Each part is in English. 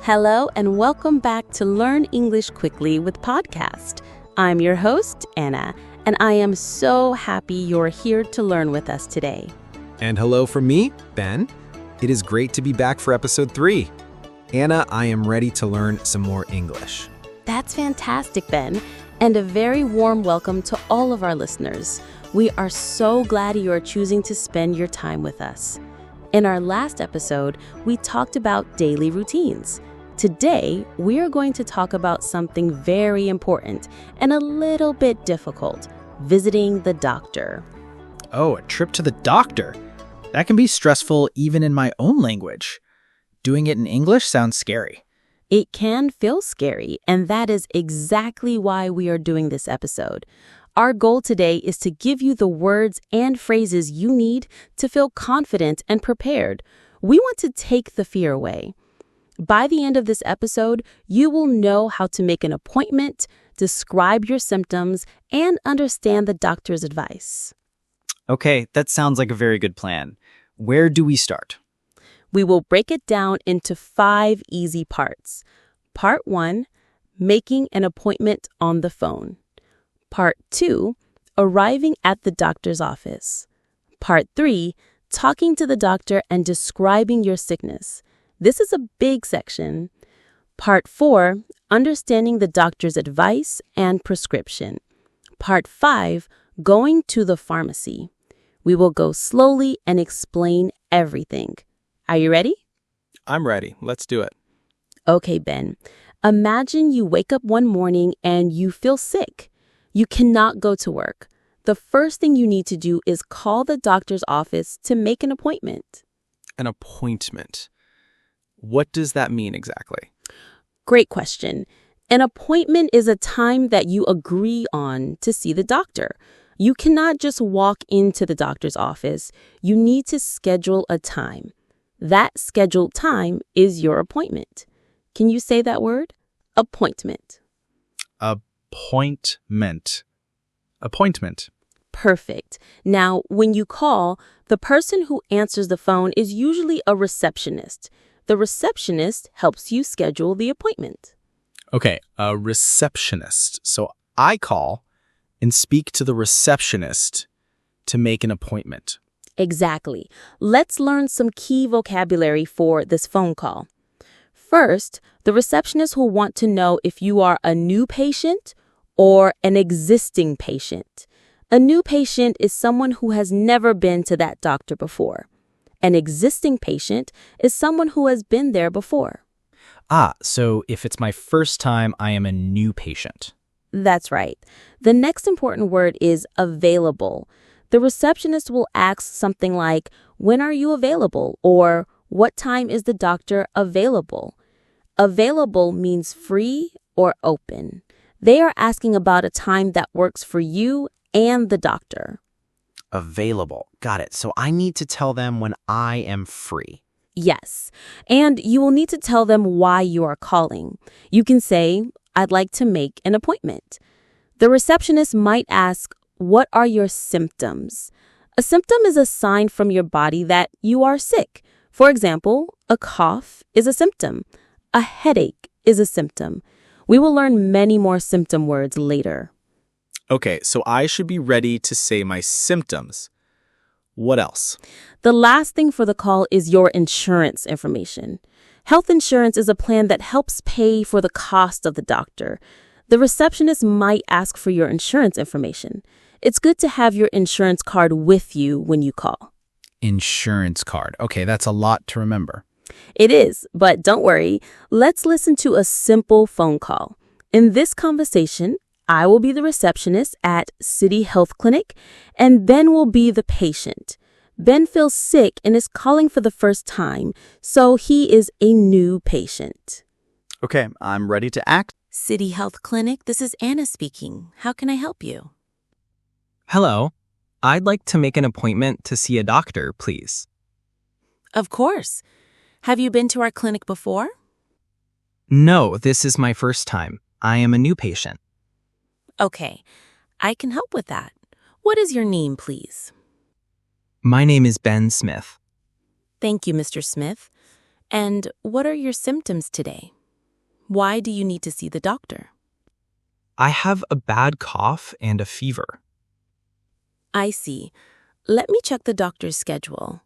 Hello and welcome back to Learn English Quickly with Podcast. I'm your host, Anna, and I am so happy you're here to learn with us today. And hello from me, Ben. It is great to be back for episode 3. Anna, I am ready to learn some more English. That's fantastic, Ben, and a very warm welcome to all of our listeners. We are so glad you are choosing to spend your time with us. In our last episode, we talked about daily routines. Today, we are going to talk about something very important and a little bit difficult, visiting the doctor. Oh, a trip to the doctor. That can be stressful even in my own language. Doing it in English sounds scary. It can feel scary, and that is exactly why we are doing this episode. Our goal today is to give you the words and phrases you need to feel confident and prepared. We want to take the fear away. By the end of this episode, you will know how to make an appointment, describe your symptoms, and understand the doctor's advice. Okay, that sounds like a very good plan. Where do we start? We will break it down into 5 easy parts. Part 1, making an appointment on the phone. Part 2, arriving at the doctor's office. Part 3, talking to the doctor and describing your sickness. This is a big section. Part 4, understanding the doctor's advice and prescription. Part 5, going to the pharmacy. We will go slowly and explain everything. Are you ready? I'm ready. Let's do it. Okay, Ben. Imagine you wake up one morning and you feel sick. You cannot go to work. The first thing you need to do is call the doctor's office to make an appointment. An appointment. What does that mean exactly? Great question. An appointment is a time that you agree on to see the doctor. You cannot just walk into the doctor's office. You need to schedule a time. That scheduled time is your appointment. Can you say that word? Appointment. Appointment. Appointment. Perfect. Now, when you call, the person who answers the phone is usually a receptionist. The receptionist helps you schedule the appointment. Okay, a receptionist. So I call and speak to the receptionist to make an appointment. Exactly. Let's learn some key vocabulary for this phone call. First, the receptionist will want to know if you are a new patient or an existing patient. A new patient is someone who has never been to that doctor before. An existing patient is someone who has been there before. So if it's my first time, I am a new patient. That's right. The next important word is available. The receptionist will ask something like, "When are you available?" or "What time is the doctor available?" Available means free or open. They are asking about a time that works for you and the doctor. Available. Got it. So I need to tell them when I am free. Yes, and you will need to tell them why you are calling. You can say, "I'd like to make an appointment." The receptionist might ask, "What are your symptoms?" A symptom is a sign from your body that you are sick. For example, a cough is a symptom. A headache is a symptom. We will learn many more symptom words later. Okay, so I should be ready to say my symptoms. What else? The last thing for the call is your insurance information. Health insurance is a plan that helps pay for the cost of the doctor. The receptionist might ask for your insurance information. It's good to have your insurance card with you when you call. Insurance card. Okay, that's a lot to remember. It is, but don't worry. Let's listen to a simple phone call. In this conversation, I will be the receptionist at City Health Clinic, and Ben will be the patient. Ben feels sick and is calling for the first time, so he is a new patient. Okay, I'm ready to act. City Health Clinic, this is Anna speaking. How can I help you? Hello. I'd like to make an appointment to see a doctor, please. Of course. Have you been to our clinic before? No, this is my first time. I am a new patient. Okay, I can help with that. What is your name, please? My name is Ben Smith. Thank you, Mr. Smith. And what are your symptoms today? Why do you need to see the doctor? I have a bad cough and a fever. I see. Let me check the doctor's schedule.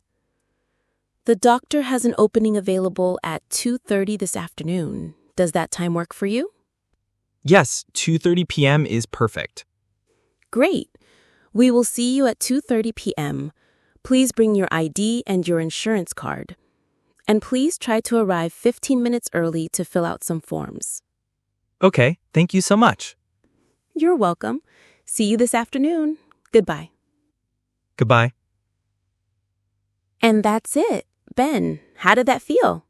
The doctor has an opening available at 2:30 this afternoon. Does that time work for you? Yes, 2:30 p.m. is perfect. Great. We will see you at 2:30 p.m. Please bring your ID and your insurance card. And please try to arrive 15 minutes early to fill out some forms. Okay, thank you so much. You're welcome. See you this afternoon. Goodbye. Goodbye. And that's it. Ben, how did that feel?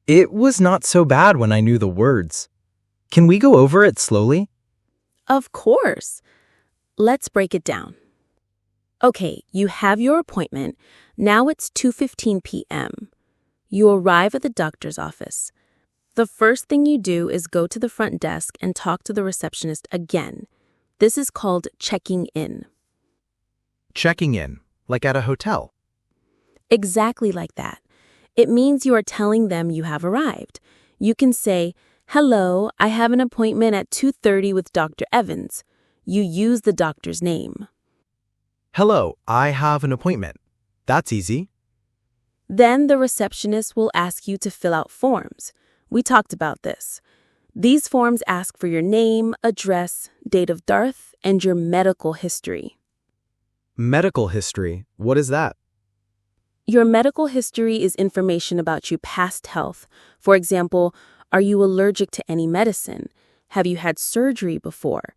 It was not so bad when I knew the words. Can we go over it slowly? Of course. Let's break it down. Okay, you have your appointment. Now it's 2:15 p.m. You arrive at the doctor's office. The first thing you do is go to the front desk and talk to the receptionist again. This is called checking in. Checking in, like at a hotel. Exactly like that. It means you are telling them you have arrived. You can say, "Hello, I have an appointment at 2:30 with Dr. Evans." You use the doctor's name. Hello, I have an appointment. That's easy. Then the receptionist will ask you to fill out forms. We talked about this. These forms ask for your name, address, date of birth, and your medical history. Medical history, what is that? Your medical history is information about your past health. For example, are you allergic to any medicine? Have you had surgery before?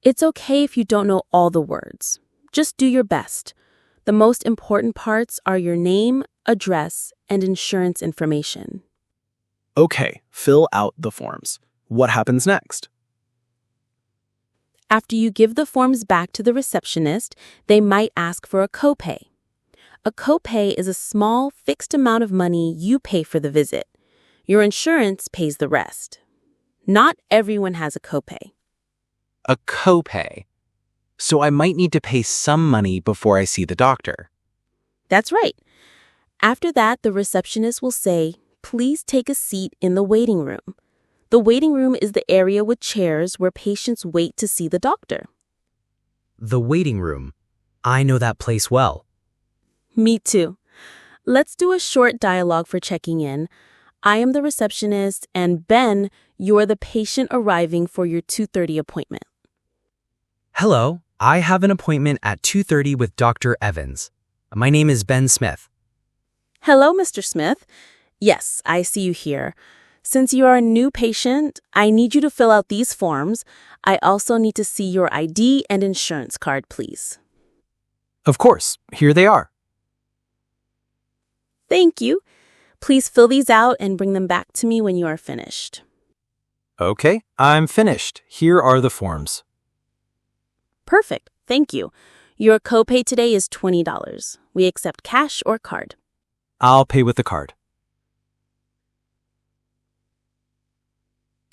It's okay if you don't know all the words. Just do your best. The most important parts are your name, address, and insurance information. Okay, fill out the forms. What happens next? After you give the forms back to the receptionist, they might ask for a copay. A copay is a small, fixed amount of money you pay for the visit. Your insurance pays the rest. Not everyone has a copay. A copay. So I might need to pay some money before I see the doctor. That's right. After that, the receptionist will say, "Please take a seat in the waiting room." The waiting room is the area with chairs where patients wait to see the doctor. The waiting room. I know that place well. Me too. Let's do a short dialogue for checking in. I am the receptionist, and Ben, you're the patient arriving for your 2:30 appointment. Hello, I have an appointment at 2:30 with Dr. Evans. My name is Ben Smith. Hello, Mr. Smith. Yes, I see you here. Since you are a new patient, I need you to fill out these forms. I also need to see your ID and insurance card, please. Of course, here they are. Thank you. Please fill these out and bring them back to me when you are finished. Okay, I'm finished. Here are the forms. Perfect. Thank you. Your copay today is $20. We accept cash or card. I'll pay with the card.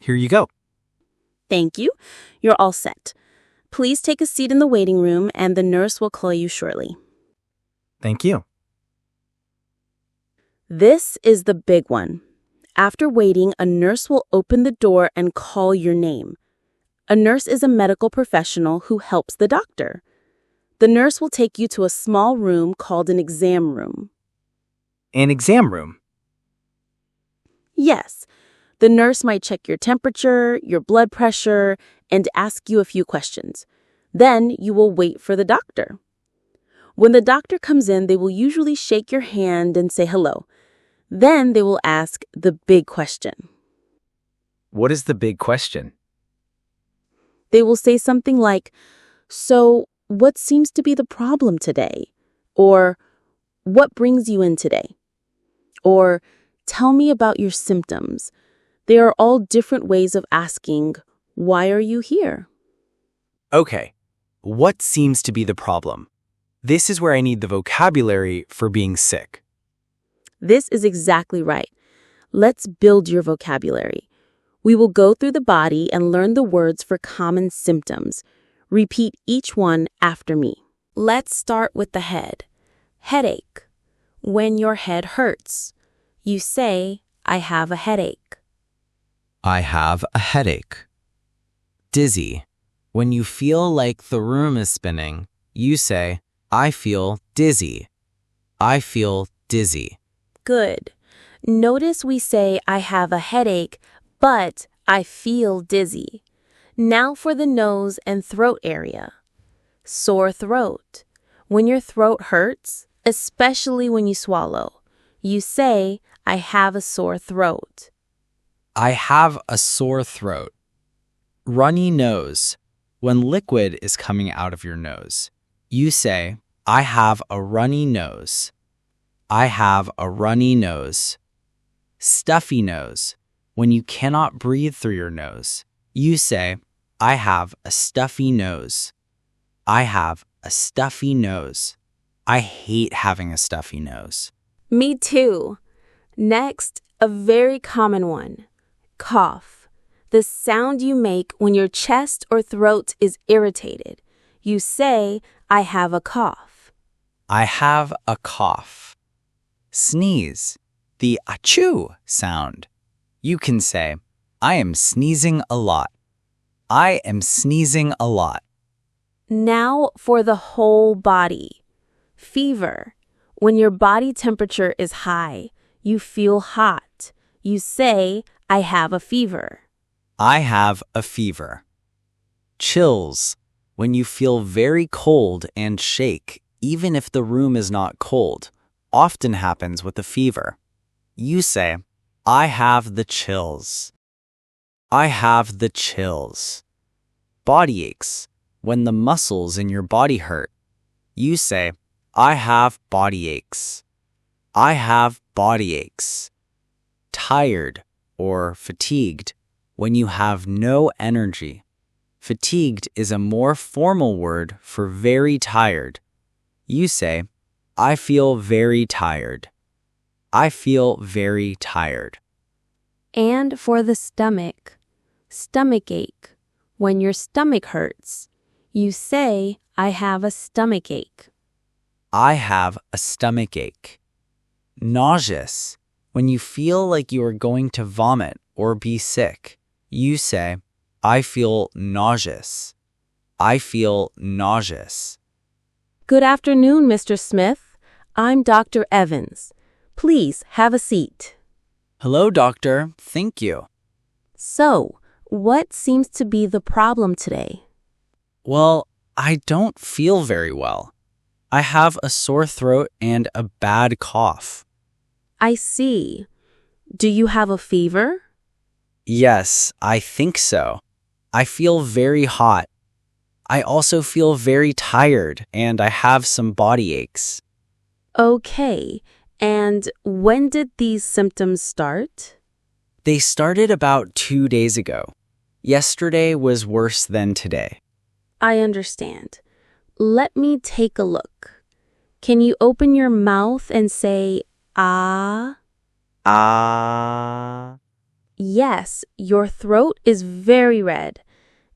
Here you go. Thank you. You're all set. Please take a seat in the waiting room and the nurse will call you shortly. Thank you. This is the big one. After waiting, a nurse will open the door and call your name. A nurse is a medical professional who helps the doctor. The nurse will take you to a small room called an exam room. An exam room. Yes, the nurse might check your temperature, your blood pressure, and ask you a few questions. Then you will wait for the doctor. When the doctor comes in, they will usually shake your hand and say hello. Then they will ask the big question. What is the big question? They will say something like, "So, what seems to be the problem today?" Or, "What brings you in today?" Or, "Tell me about your symptoms." They are all different ways of asking, "Why are you here?" Okay, what seems to be the problem? This is where I need the vocabulary for being sick. This is exactly right. Let's build your vocabulary. We will go through the body and learn the words for common symptoms. Repeat each one after me. Let's start with the head. Headache. When your head hurts. You say, I have a headache. I have a headache. Dizzy. When you feel like the room is spinning, you say, I feel dizzy. I feel dizzy. Good. Notice we say, I have a headache, but I feel dizzy. Now for the nose and throat area. Sore throat. When your throat hurts, especially when you swallow, you say, I have a sore throat. I have a sore throat. Runny nose. When liquid is coming out of your nose, you say, I have a runny nose. I have a runny nose. Stuffy nose. When you cannot breathe through your nose, you say, I have a stuffy nose. I have a stuffy nose. I hate having a stuffy nose. Me too. Next, a very common one. Cough. The sound you make when your chest or throat is irritated. You say, I have a cough. I have a cough. Sneeze. The achoo sound. You can say, I am sneezing a lot. I am sneezing a lot. Now for the whole body. Fever. When your body temperature is high, you feel hot. You say, I have a fever. I have a fever. Chills. When you feel very cold and shake, even if the room is not cold, often happens with a fever. You say, I have the chills. I have the chills. Body aches. When the muscles in your body hurt, you say, I have body aches. I have body aches. Tired or fatigued. When you have no energy. Fatigued is a more formal word for very tired. You say, I feel very tired. I feel very tired. And for the stomach. Stomach ache. When your stomach hurts, you say, I have a stomach ache. I have a stomach ache. Nauseous. When you feel like you are going to vomit or be sick, you say, I feel nauseous. I feel nauseous. Good afternoon, Mr. Smith. I'm Dr. Evans. Please have a seat. Hello, doctor. Thank you. So, what seems to be the problem today? Well, I don't feel very well. I have a sore throat and a bad cough. I see. Do you have a fever? Yes, I think so. I feel very hot. I also feel very tired and I have some body aches. Okay. And when did these symptoms start? They started about 2 days ago. Yesterday was worse than today. I understand. Let me take a look. Can you open your mouth and say, ah? Ah. Yes, your throat is very red.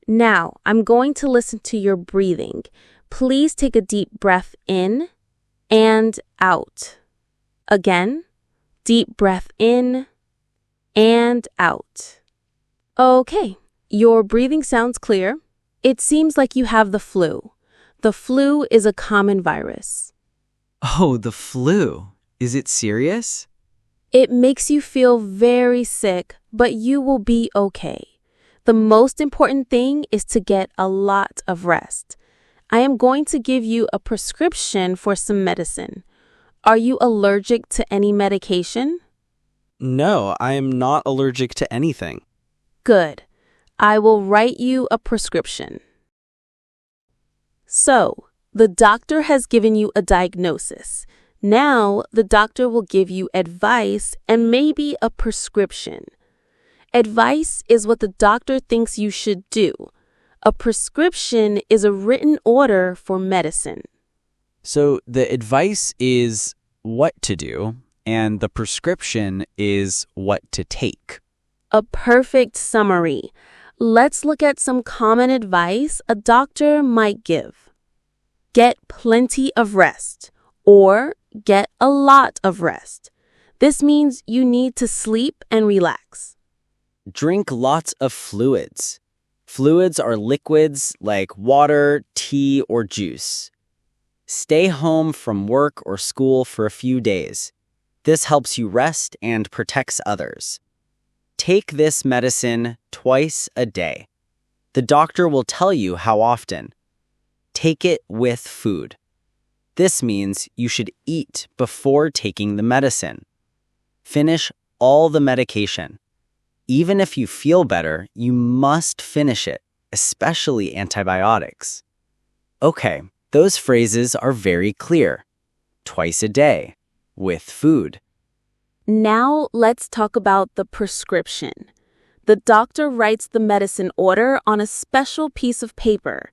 Now, I'm going to listen to your breathing. Please take a deep breath in and out. Again, deep breath in and out. Okay, your breathing sounds clear. It seems like you have the flu. The flu is a common virus. Oh, the flu. Is it serious? It makes you feel very sick, but you will be okay. The most important thing is to get a lot of rest. I am going to give you a prescription for some medicine. Are you allergic to any medication? No, I am not allergic to anything. Good. I will write you a prescription. So, the doctor has given you a diagnosis. Now, the doctor will give you advice and maybe a prescription. Advice is what the doctor thinks you should do. A prescription is a written order for medicine. So the advice is what to do, and the prescription is what to take. A perfect summary. Let's look at some common advice a doctor might give. Get plenty of rest, or get a lot of rest. This means you need to sleep and relax. Drink lots of fluids. Fluids are liquids like water, tea, or juice. Stay home from work or school for a few days. This helps you rest and protects others. Take this medicine twice a day. The doctor will tell you how often. Take it with food. This means you should eat before taking the medicine. Finish all the medication. Even if you feel better, you must finish it, especially antibiotics. Okay, those phrases are very clear. Twice a day, with food. Now let's talk about the prescription. The doctor writes the medicine order on a special piece of paper.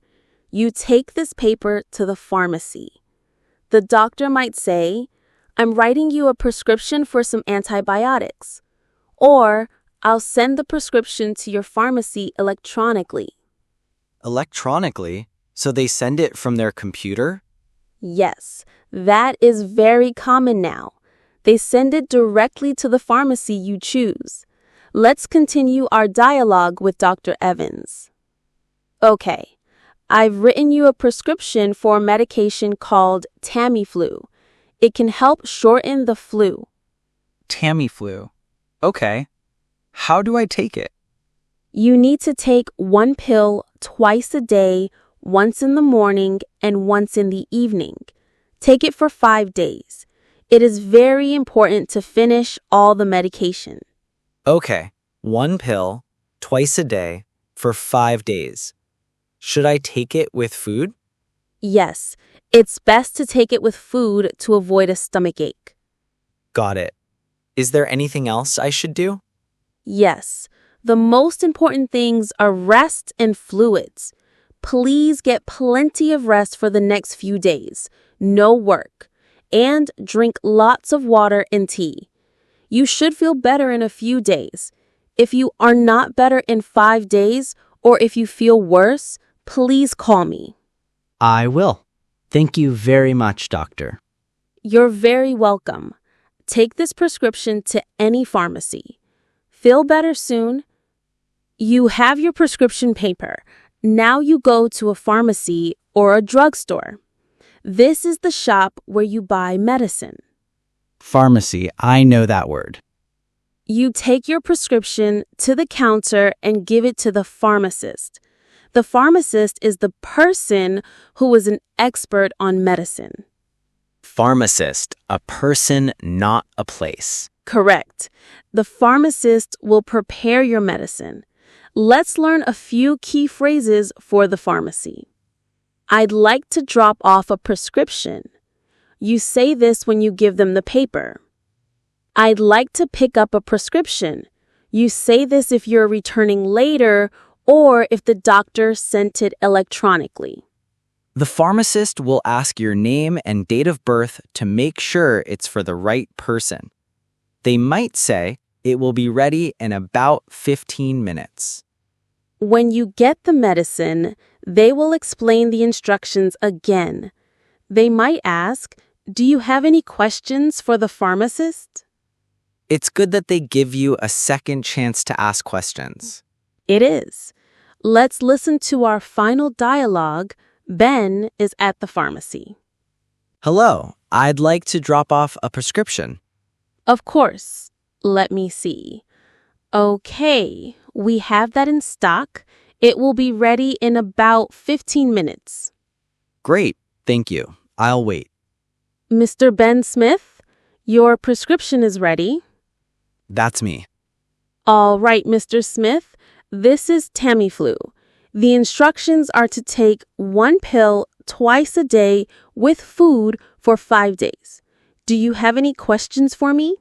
You take this paper to the pharmacy. The doctor might say, "I'm writing you a prescription for some antibiotics." Or, "I'll send the prescription to your pharmacy electronically." Electronically? So they send it from their computer? Yes, that is very common now. They send it directly to the pharmacy you choose. Let's continue our dialogue with Dr. Evans. Okay, I've written you a prescription for a medication called Tamiflu. It can help shorten the flu. Tamiflu. Okay. How do I take it? You need to take one pill twice a day, once in the morning and once in the evening. Take it for 5 days. It is very important to finish all the medication. Okay, one pill, twice a day, for 5 days. Should I take it with food? Yes, it's best to take it with food to avoid a stomachache. Got it. Is there anything else I should do? Yes, the most important things are rest and fluids. Please get plenty of rest for the next few days. No work. And drink lots of water and tea. You should feel better in a few days. If you are not better in 5 days, or if you feel worse, please call me. I will. Thank you very much, doctor. You're very welcome. Take this prescription to any pharmacy. Feel better soon. You have your prescription paper. Now you go to a pharmacy or a drugstore. This is the shop where you buy medicine. Pharmacy, I know that word. You take your prescription to the counter and give it to the pharmacist. The pharmacist is the person who is an expert on medicine. Pharmacist, a person, not a place. Correct. The pharmacist will prepare your medicine. Let's learn a few key phrases for the pharmacy. I'd like to drop off a prescription. You say this when you give them the paper. I'd like to pick up a prescription. You say this if you're returning later or if the doctor sent it electronically. The pharmacist will ask your name and date of birth to make sure it's for the right person. They might say it will be ready in about 15 minutes. When you get the medicine, they will explain the instructions again. They might ask, "Do you have any questions for the pharmacist?" It's good that they give you a second chance to ask questions. It is. Let's listen to our final dialogue. Ben is at the pharmacy. Hello, I'd like to drop off a prescription. Of course. Let me see. Okay, we have that in stock. It will be ready in about 15 minutes. Great, thank you. I'll wait. Mr. Ben Smith, your prescription is ready. That's me. All right, Mr. Smith, this is Tamiflu. The instructions are to take one pill twice a day with food for 5 days. Do you have any questions for me?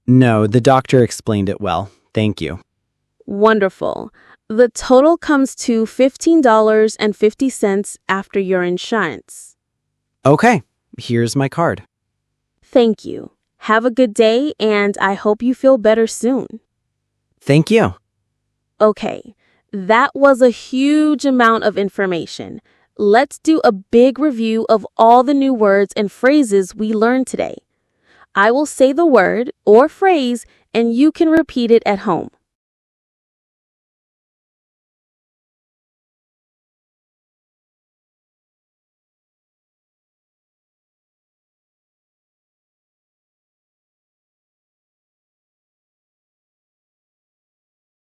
No, the doctor explained it well. Thank you. Wonderful. The total comes to $15.50 after your insurance. Okay, here's my card. Thank you. Have a good day, and I hope you feel better soon. Thank you. Okay, that was a huge amount of information. Let's do a big review of all the new words and phrases we learned today. I will say the word or phrase and you can repeat it at home.